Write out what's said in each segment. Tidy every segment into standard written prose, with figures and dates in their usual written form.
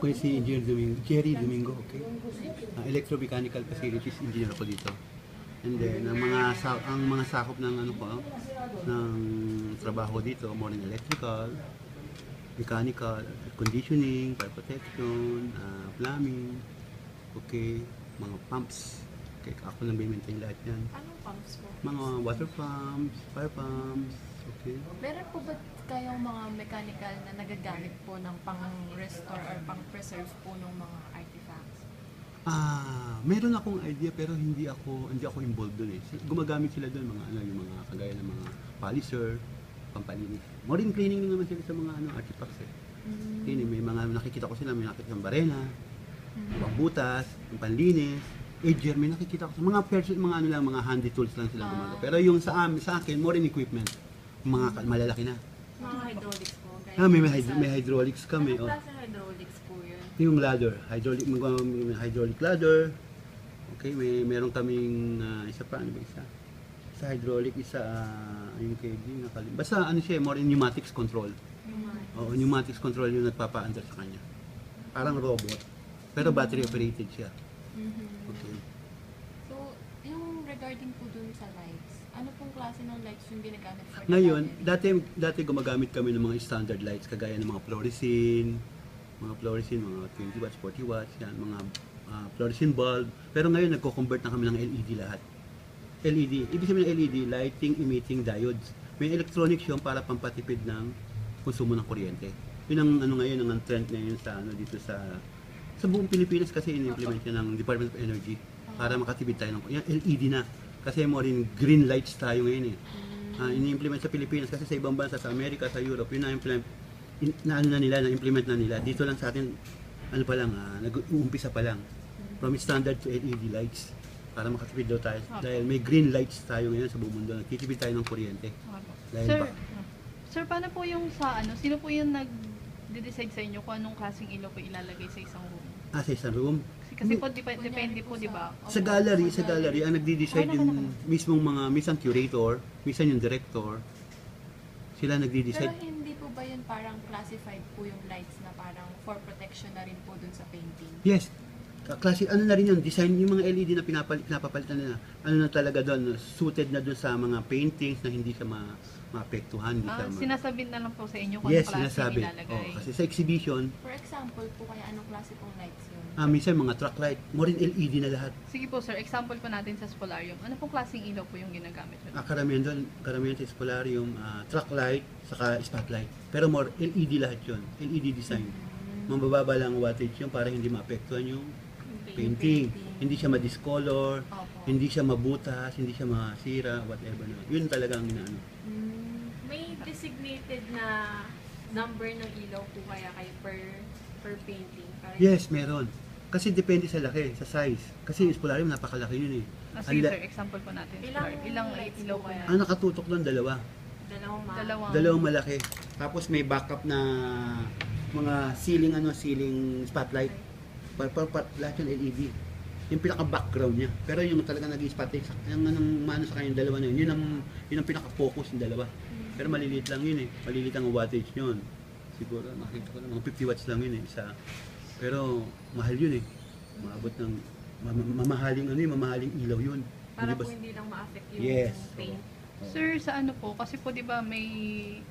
Ako yung si Engineer Domingo, Jerry Domingo, okay? Electromechanical Facilities Engineer ako dito. And then, ang mga sakop ng ano ko, ng trabaho dito, more in electrical, mechanical, air conditioning, fire protection, plumbing, okay, mga pumps. Okay, ako lang maintain lahat yan. Anong pumps po? Mga water pumps, fire pumps, okay. Meron po ba kayong mga mechanical na nagagamit po ng pang-restore or pang-preserve po ng mga artifacts? Meron akong idea pero hindi ako involved doon eh. Gumagamit sila doon yung mga kagaya ng mga polisher, pampalinis. Marine cleaning din naman sila sa mga artifacts eh. Cleaning, may mga nakikita ko sila, may nakikita ng barena, butas, yung panlinis, edger, may nakikita ko sa mga handy tools lang sila gumagawa. Pero yung sa akin, more in equipment, mga malalaki na. Mga hydraulics po. May hydraulics kami. Anong klase hydraulics po yun? Yung ladder, hydraulic ladder. Okay, meron kaming isa pa, ano ba isa? Sa hydraulic, isa yung KD, basta siya, more in pneumatics control. Oo, pneumatics control yung nagpapa-under sa kanya. Parang robot, pero battery operated siya. Okay. So, yung regarding po dun sa lights, ano pong klase ng lights yung ginagamit for Ngayon, garden? dati gumagamit kami ng mga standard lights kagaya ng mga fluorescent, mga 20 watts, 40 watts, yan, mga fluorescent bulb. Pero ngayon nagko-convert na kami ng LED lahat. LED, ibig sabihin ng LED, lighting emitting diodes. May electronics yun para pampatipid ng konsumo ng kuryente. Yun ang ngayon ang trend ngayon dito sa buong Pilipinas kasi in-implement yan ng Department of Energy para makatipid tayo ng yan, LED na. Kasi more in green lights tayo ngayon eh. Ini-implement sa Pilipinas kasi sa ibang bansa, sa Amerika, sa Europe, yun na-implement na-implement na nila. Dito lang sa atin, nag-uumpisa pa lang. From standard to LED lights para makatipid daw tayo. Dahil may green lights tayo ngayon sa buong mundo, nagtitipid tayo ng kuryente. Sir, paano po yung sino po yung nag-decide sa inyo kung anong klaseng ilaw po ilalagay sa isang room? Sa isang room? Kasi po, depende po, di ba? Sa gallery, ang nagdi-decide yung minsan curator, minsan yung director. Sila Pero nagdi-decide. hindi po ba yun parang classified po yung lights na parang for protection na rin po dun sa painting? Yes. Klase, na rin yun, design yung mga LED na pinapalitan nila. Na talaga doon, suited na doon sa mga paintings na hindi siya maapektuhan. Sinasabi na lang po sa inyo kung yes, anong klase sinasabi. ilalagay. Kasi sa exhibition, For example po, kaya anong klase pong lights yun? minsan mga truck light, more in LED na lahat. Sige po sir, example po natin sa Spolarium. Ano pong klaseng ilaw po yung ginagamit yun? Karamihan sa Spolarium, truck light, saka spotlight. Pero more LED lahat yun, LED design. Mabababa lang wattage yun para hindi maapektuhan yung painting. Hindi siya ma-discolor, hindi siya mabutas, hindi siya masira, whatever na. Yun talaga ang inaano. May designated na number ng ilaw po kaya kayo per painting? Yes, meron. Kasi depende sa laki, sa size. Kasi yung Spolarium napakalaki yun eh. Sige sir, example po natin. Ilang ilaw po yan? Ang nakatutok doon, dalawa. Dalawang malaki. Tapos may backup na mga ceiling spotlight. Lahat yung LED. Yung pinaka-background niya. Pero yung talaga naging spotlight, yung maano sa kanya yung dalawa na yun, yun ang pinaka-focus yung dalawa. Pero maliliit lang yun eh. Maliliit ang wattage yun. Siguro, nakita ko na mga 50 watts lang yun eh. Pero mahal yun eh. Maabot ng mamahaling ilaw yun. Para po hindi lang ma-affect yung yes. paint. Sir, sa ano po? Kasi po 'di ba may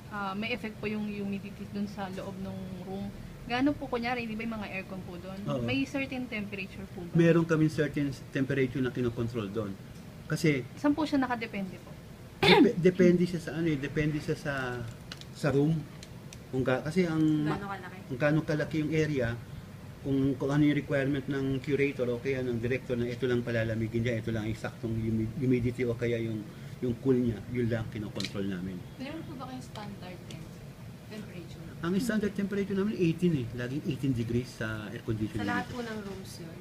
effect po yung humidity dun sa loob ng room. Gaano po kunyari, di ba yung mga aircon po doon? May certain temperature po ba? Meron kaming certain temperature na kinokontrol doon. Kasi saan po siya nakadepende po? depende siya sa room. Kasi kung gaano kalaki yung area, kung ano yung requirement ng curator o kaya ng director na ito lang palalamigin niya, ito lang eksaktong humidity o kaya yung cool niya, yun lang kinokontrol namin. Meron po ba kayong standard temperature? Ang standard temperature namin 18 eh, laging 18 degrees sa air conditioning. Sa lahat po ng rooms yun?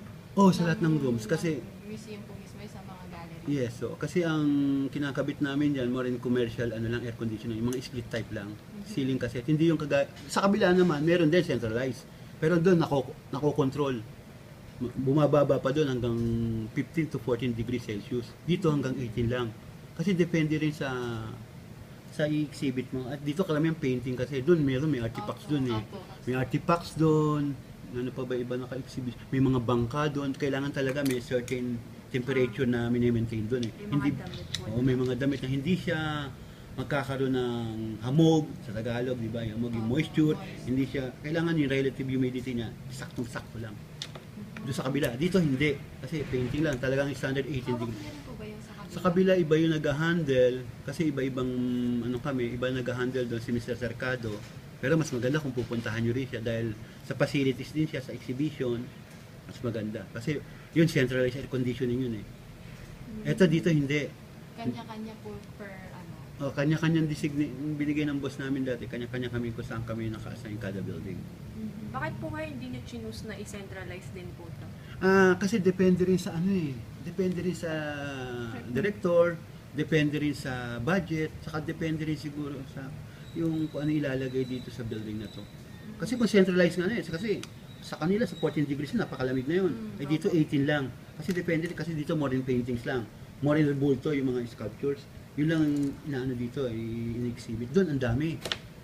Sa lahat ng rooms kasi Museum po mismo sa mga gallery? yes, kasi ang kinakabit namin diyan more in commercial air conditioning, yung mga split type lang. Ceiling cassette, hindi yung sa kabila naman meron din centralized. Pero doon nako-control. Bumababa pa doon hanggang 15 to 14 degrees Celsius. Dito hanggang 18 lang. Kasi depende rin sa exhibit mo. At dito karamihan painting kasi doon may artifacts doon eh. May artifacts doon, ano pa ba iba naka-exhibit? May mga bangka doon, kailangan talaga may certain temperature na mini-maintain doon eh. May mga damit po. Oo, may mga damit na hindi siya magkakaroon ng hamog sa Tagalog, di ba? Yung hamog, yung moisture, hindi siya, kailangan yung relative humidity niya, saktong-sakto lang. Doon sa kabila, dito hindi. Kasi painting lang, talagang standard 18 Hawak degrees. niyo rin po ba yung sa kabila? Sa kabila, iba yung nag-handle, kasi iba-ibang, ano kami, iba nag-handle doon si Mr. Cercado. Pero mas maganda kung pupuntahan nyo rin siya dahil sa facilities din siya, sa exhibition, mas maganda. Kasi yun, centralized air conditioning yun eh. Eto dito hindi. Kanya-kanya po per ano. O, kanya-kanyang binigay ng boss namin dati, kanya-kanya kami kung saan kami naka-assign kada building. Bakit po kayo hindi nyo choose na i-centralize din po ito? Kasi depende rin sa ano eh. Depende rin sa director, depende rin sa budget, saka depende rin siguro sa yung kung ano ilalagay dito sa building na to. Kasi kung centralized nga na eh, kasi sa kanila sa 14 degrees na, napakalamig na yun. Eh dito 18 lang. Kasi depende, kasi dito more in paintings lang. More in rebulto yung mga sculptures. Yun lang ang inaano dito, in-exhibit. Doon ang dami.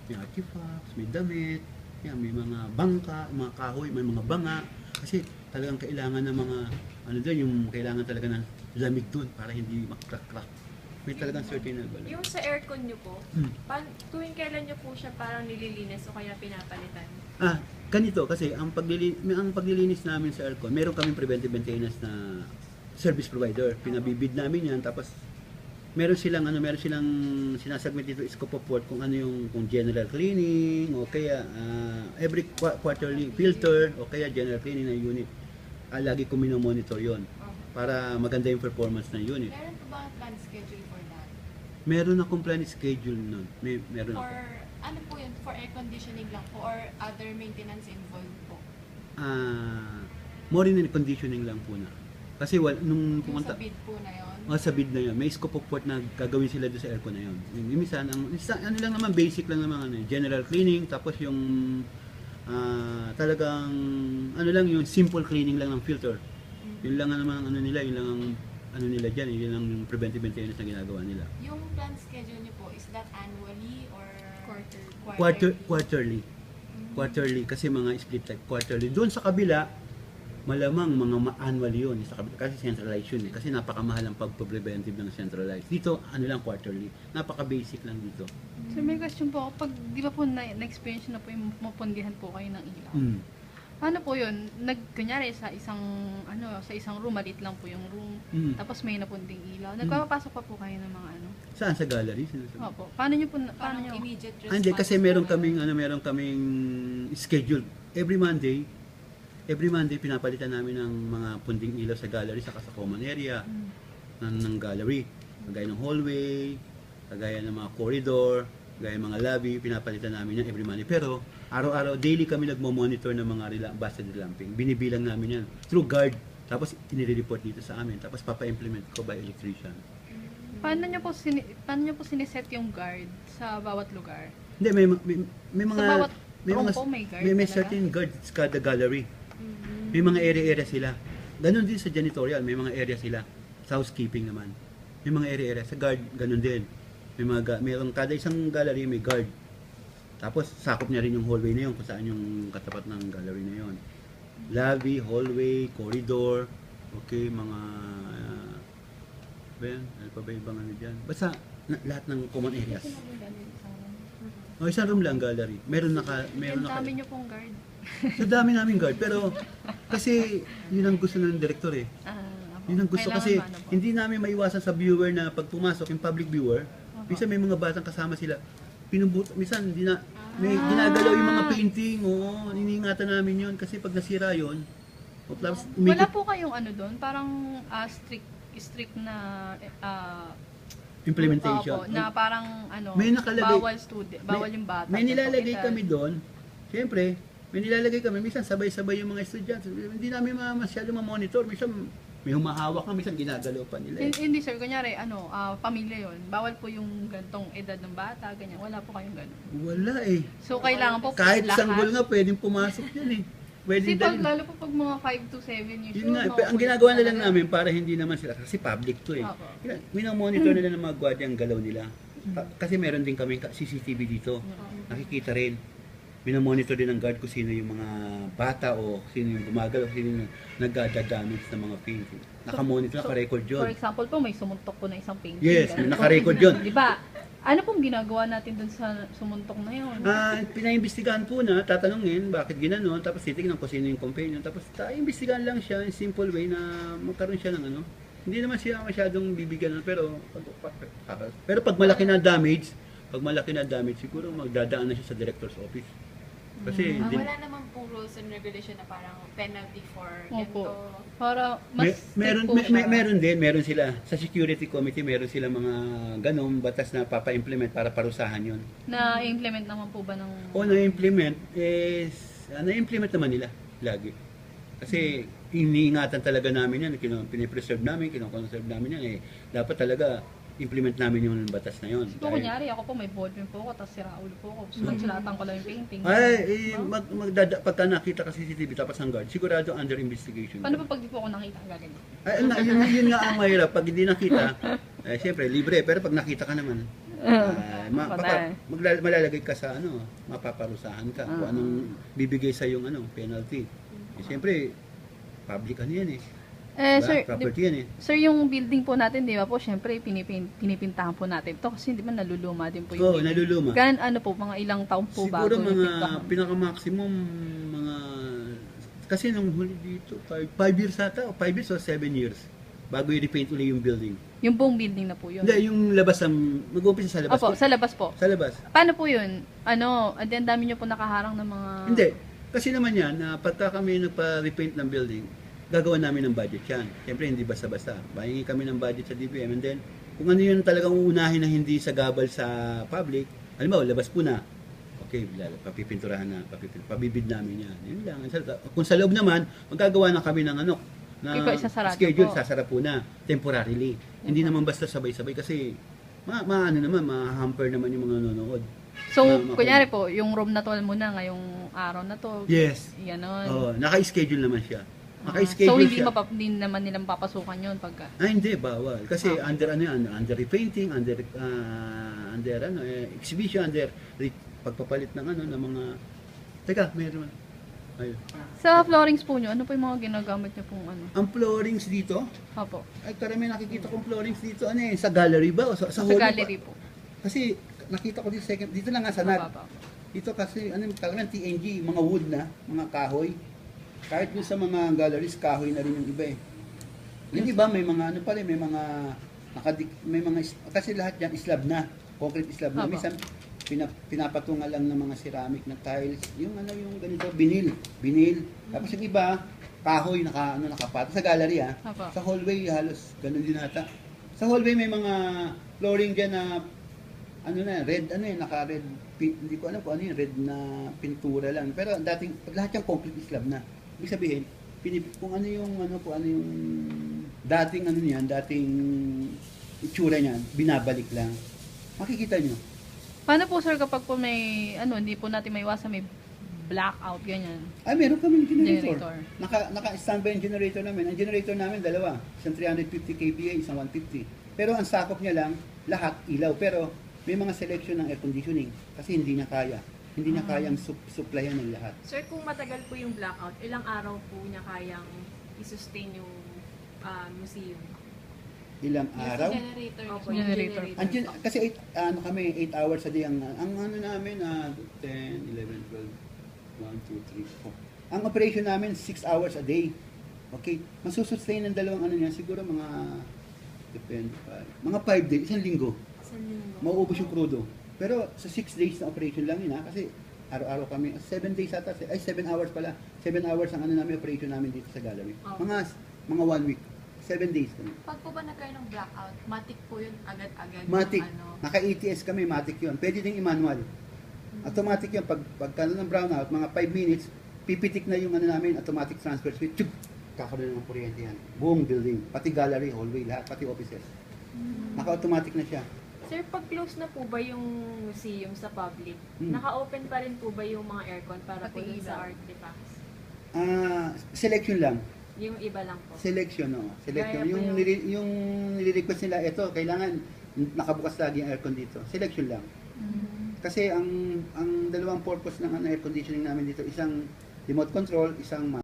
May artifacts, may damit, yan, may mga bangka, mga kahoy, may mga banga. Kasi talagang kailangan ng mga, ano doon, yung kailangan talaga ng lamig doon para hindi makrak-crack. May talagang certain na Yung sa aircon nyo po, tuwing kailan nyo po siya parang nililinis o kaya pinapalitan? Ganito kasi ang paglilinis namin sa aircon, meron kaming preventive maintenance na service provider. Pinabibid namin 'yan tapos meron silang sinasubmit dito scope of work kung ano yung kung general cleaning o kaya every quarterly filter o kaya general cleaning ng unit. Lagi ko mino-monitor 'yon para maganda yung performance ng unit. Meron po ba plan schedule for that? Meron akong plan schedule nun. Meron ako. For ano po yun? For air conditioning lang po or other maintenance involved po? More in conditioning lang po na. Kasi nung Yung pumunta, sa bid po na yun? sa bid na yun, may scope of work na gagawin sila doon sa aircon na yun. Yung minsan, ano lang naman, basic lang naman, general cleaning, tapos yung talagang, ano lang, yung simple cleaning lang ng filter. Yun lang naman, yun lang ang, nila dyan, yun lang yung preventive maintenance na ginagawa nila. Yung plan schedule niyo po, is that annually or Quarterly. Quarterly, kasi mga split type, quarterly. Doon sa kabila, malamang mga annual yun sa kabila, kasi centralized yun eh. Kasi napakamahal ang pag-preventive ng centralized. Dito, ano lang quarterly. Napaka-basic lang dito. So may question po ako, pag di ba po na-experience na po yung mapundihan po kayo ng ilaw? Paano po yun? Kunyari sa isang room, maliit lang po yung room, tapos may napunding ilaw. Nagpapapasok pa po kayo ng mga ano? Saan? Sa gallery? Opo. Paano nyo po, parang paano nyo? immediate response? Hindi, kasi meron po ba? kaming schedule. Every Monday, pinapalitan namin ng mga punding ilaw sa gallery saka sa common area ng gallery. Kagaya ng hallway, kagaya ng mga corridor, kagaya ng mga lobby, pinapalitan namin yan every Monday. Pero araw-araw, daily kami nagmo-monitor ng mga busted lamping. Binibilang namin yan through guard. Tapos inire-report dito sa amin. Tapos papa-implement ko by electrician. Paano nyo po siniset yung guard sa bawat lugar? Hindi, may mga... Sa bawat may room mga po may guard may talaga? certain guards kada gallery. May mga area sila. Ganon din sa janitorial, may mga area sila. Sa housekeeping naman. May mga area sa guard, ganon din. Mayroong kada isang gallery may guard. Tapos sakop niya rin yung hallway na yun kung saan yung katapat ng gallery na yun. Lobby, hallway, corridor, okay, mga ano pa ba ibang ano dyan? Basta lahat ng common areas. Isang room lang gallery. Meron Ang dami nyo pong guard. So dami namin guard, pero kasi yun ang gusto ng director eh. Yun ang gusto kasi hindi namin maiwasan sa viewer na pag pumasok yung public viewer, minsan may mga batang kasama sila. Minsan may ginagalaw yung mga painting, iniingatan namin yun kasi pag nasira yun, wala po kayong ano doon, parang strict na implementation. Na parang may nakalagay, bawal yung bata. May nilalagay kami doon. Siyempre, may nilalagay kami, minsan sabay-sabay yung mga estudyante. Hindi namin masyado ma-monitor. Minsan may humahawak na, minsan ginagalaw pa nila. Hindi sir, kunyari, pamilya yon. Bawal po yung gantong edad ng bata, ganyan. Wala po kayong gano'n. Wala eh. So, kailangan po kahit lahat. sanggol nga, pwedeng pumasok yan eh. Kasi lalo po pag mga 5 to 7 years yun nga, ang ginagawa na lang namin para hindi naman sila, kasi public to eh. Minomonitor nila ng mga gwardiya ang galaw nila. Kasi meron din kami CCTV dito. Nakikita rin. minamonitor din ng guard kung sino yung mga bata o sino yung gumagalaw, sino yung nagdadamage ng mga painting. Nakamonitor, naka-record yun. For example po, may sumuntok po na isang painting. Yes, Ganun po. naka-record yun. Di ba? Ano pong ginagawa natin dun sa sumuntok na yun? Pinaimbestigahan po na, tatanungin bakit ginanon, tapos titignan kung sino yung companion, tapos imbestigahan lang siya in simple way na magkaroon siya ng ano. Hindi naman siya masyadong bibigyan, pero pag malaki na damage, siguro magdadaan na siya sa director's office. Kasi Wala naman po rules and regulation na parang penalty for Opo. ganito. Para mas meron strict po siya. meron sila sa security committee, meron sila mga ganong batas na papa-implement para parusahan 'yon. Na-implement naman po ba ng... O na-implement na-implement naman nila lagi. Kasi iniingatan talaga namin yan, pinipreserve namin, kinoconserve namin yan dapat talaga implement namin yung batas na yon. So, kunyari, ako po may ballpen po ako, tapos sira ulo po ako. Sulatan ko lang yung painting. Pagka nakita ka CCTV tapos ang guard, sigurado under investigation. Paano po pag di po ako nakita ang gaganyan? Yun nga ang mahirap. Pag hindi nakita, siyempre, libre. Pero pag nakita ka naman, malalagay ka sa mapaparusahan ka. Kung anong bibigay sa yung penalty. Siyempre, public yan Sir, property yan Sir, yung building po natin, di ba po, syempre, pinipintahan po natin ito kasi di ba naluluma din po yung building. Naluluma. Ano po, mga ilang taon po siguro bago mga pinaka-maximum, kasi nung huli dito, 5 years ata, o 5 years o 7 years, bago i-repaint uli yung building. Yung buong building na po yun? Hindi, yung labas, mag-umpisa sa labas. Opo, sa labas po. Sa labas. Paano po yun? Ang dami nyo po nakaharang ng mga... Hindi. Kasi naman yan, pagka kami nagpa-repaint ng building, gagawa namin ng budget yan. Siyempre, hindi basta-basta. Bahingi kami ng budget sa DBM and then, kung ano yun talagang uunahin na hindi sagabal sa public, alam mo, labas po na. Okay, papipinturahan na, pabibid namin yan. Yun lang. Kung sa loob naman, magagawa na kami ng schedule, sasara po na, temporarily. Hindi naman basta sabay-sabay kasi, ma-hamper naman yung mga nanonood. So, kunyari po, yung room na to muna ngayong araw na to. Yes. Ganon. Naka-schedule naman siya. So, hindi naman nilang papasukan yun pagka... Hindi, bawal. Kasi under repainting, under exhibition, under pagpapalit ng ng mga... Teka, meron. Ayun. Sa floorings po nyo, ano po yung mga ginagamit nyo pong Ang floorings dito, Opo. ay karami nakikita kong floorings dito, sa gallery ba? O sa gallery po. Kasi nakita ko dito lang nga sa NAD. Dito kasi, talagang TNG, mga wood na, mga kahoy. Kahit dun sa mga galleries, kahoy na rin yung iba Yung iba, may mga may mga, kasi lahat yan slab na, concrete slab na. Minsan, pinapatungan lang ng mga ceramic na tiles, yung ganito, binil. Tapos yung iba, kahoy, nakapato sa gallery Sa hallway, halos ganun din ata. Sa hallway, may mga flooring dyan na, red, naka-red, hindi ko alam kung red na pintura lang. Pero lahat yung concrete slab na. Ibig sabihin, kung ano yung dating itsura niyan, binabalik lang. Makikita nyo. Paano po sir kapag po may, hindi po natin maiwasan, may blackout, ganyan? Meron kami generator. Naka-standby yung generator namin. Ang generator namin, dalawa. Isang 350 kVA, isang 150. Pero ang sakop niya lang, lahat ilaw. Pero may mga selection ng air conditioning kasi hindi niya kaya. Hindi niya kayang supplyan ng lahat. Sir, kung matagal po yung blackout, ilang araw po niya kayang i-sustain yung museum? Ilang araw? Generator. Opo, yung Generator. generator. Kasi 8 hours a day ang namin 10, 11, 12, 1, 2, 3, 4. Ang operation namin 6 hours a day. Okay? Masusustain ng dalawang niya siguro depende pa. Mga 5 days, isang linggo. Mauubos yung crudo. Pero sa 6 days na operation lang yun kasi araw-araw kami, 7 days ata, 7 hours pala. 7 hours ang namin operation namin dito sa gallery. Mga 1 week. 7 days kami. Pag po ba nagkaroon ng blackout, matic po yun agad-agad? Matic. Naka-ATS kami, matic yun. Pwede din i-manual. Automatic yun. Pagka ng brownout, mga 5 minutes, pipitik na yung namin, automatic transfer switch. Tsk! Kakaroon ng kuryente yan. Buong building. Pati gallery, hallway, lahat. Pati offices. Naka-automatic na siya. Sir, pag close na po ba yung museum sa public, naka-open pa rin po ba yung mga aircon para po dun sa artifacts? Selection lang. Yung iba lang po. Selection. Gaya po Yung nire-request nila, ito, kailangan nakabukas lagi yung aircon dito. Selection lang. Kasi ang dalawang purpose ng air conditioning namin dito, isang remote control, isang